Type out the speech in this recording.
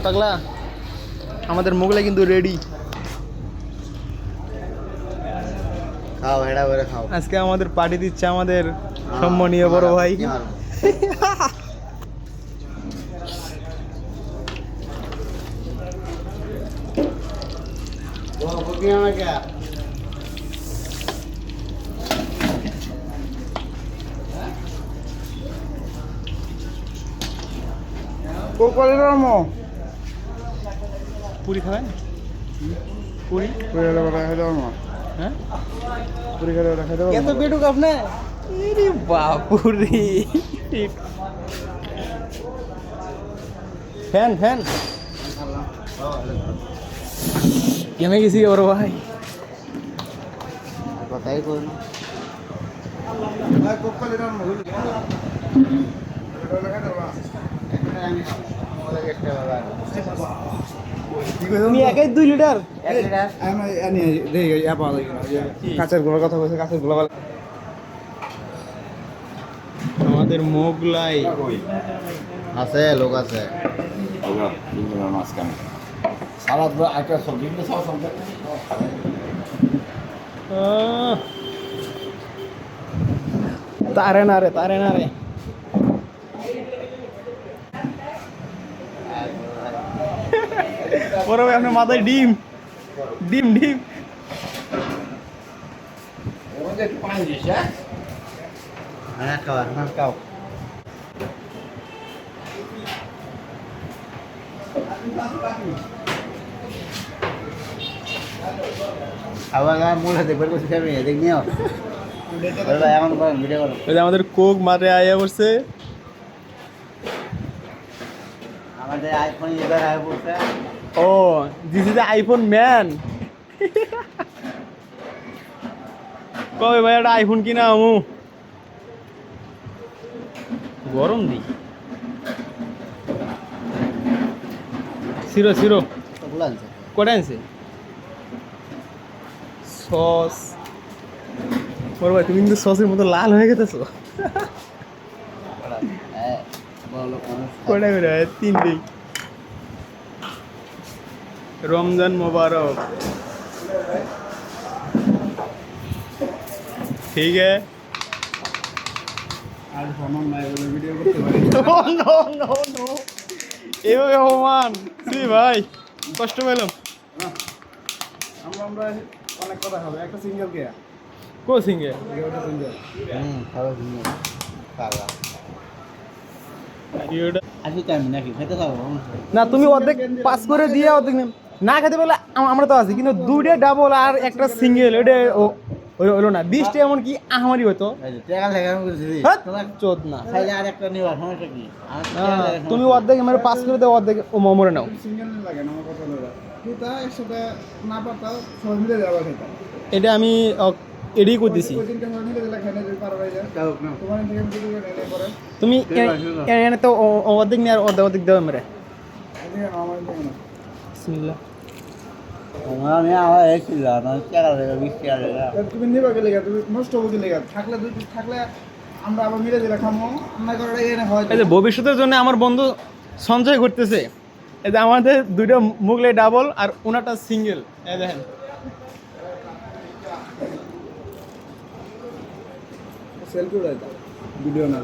পাগলা আমাদের মোগলাই কিন্তু রেডি। খাও হেডা করে খাও। আজকে আমাদের পার্টি দিচ্ছে আমাদের সম্মানীয় বড় ভাই। পুরি খাবেন? পুরি হ্যাঁ পুরি খেলে রাখা দেবো। এত পেটুক আপনি? আরে বাপুরে ফ্যান ফ্যান কেমে গেছি বড় ভাই। কথাই কই না। তুমি একাই 2 লিটার? কাঁচের গুলোর কথা বলছে, কাঁচের গুলো আমাদের মোগলাই আছে, লোক আছে। সালাদ একটা সবজি তারে না রে তারে না রে। বড় ভাই আপনার মাথায় ডিম ডিম ডিম। হ্যাঁ খাওয়া, হ্যাঁ খাও। আবার মূল হাতে বের করছি খাবি, দেখ নিও। এখন করেন, ভিডিও করো। আমাদের কোক মাঠে আয়া পড়ছে। আমাদের আইফোন এবার আয় পড়ছে। ও দিস ইজ আইফোন ম্যান। কবে ভাই একটা আইফোন কিনা আমু? গরম দি সিরো সিরো কটা আনছে সস। বড় ভাই তুমি কিন্তু সসের মতো লাল হয়ে গেছো। কটা করে 3টেই। রমজান মোবারক। ঠিক আছে। এইভাবে অপমান তুই ভাই কষ্ট পেলাম। আমরা অনেক কথা হবে, একটা সিঙ্গেল কে কো সিঙ্গে সিঙ্গেল খাওয়া সিঙ্গেল খাওয়া আসি টাইম নাকি খেতে খাবো না তুমি অর্ধেক পাস করে দিয়ে অর্ধেক না খেতে বলে আমরা তো আছি, কিন্তু 2টা ডাবল আর একটা সিঙ্গেল ওটা হলো না। 20টা এমন কি আহামারি হতো। চোদ না তুমি অর্ধেক আমার পাস করে দাও, অর্ধেক ও মরে নাও। এটা আমি এডিই করতেছি। তুমি এনে তো অর্ধেক নিয়ে আর অর্ধেক দেওয়া মেরে বিসমিল্লাহ। আমি তুমি নিবা গেলে তুমি নষ্ট হবে গেলে থাকলে দুই পিস থাকলে আমরা আবার মিলে দিলে খামো না করে এনে হয়। এই যে ভবিষ্যতের জন্য আমার বন্ধু সঞ্চয় করতেছে। এই যে আমাদের 2টা মোগলাই ডাবল আর ওনাটা সিঙ্গেল। এই দেখেন সেলফি উঠাইতা ভিডিও না।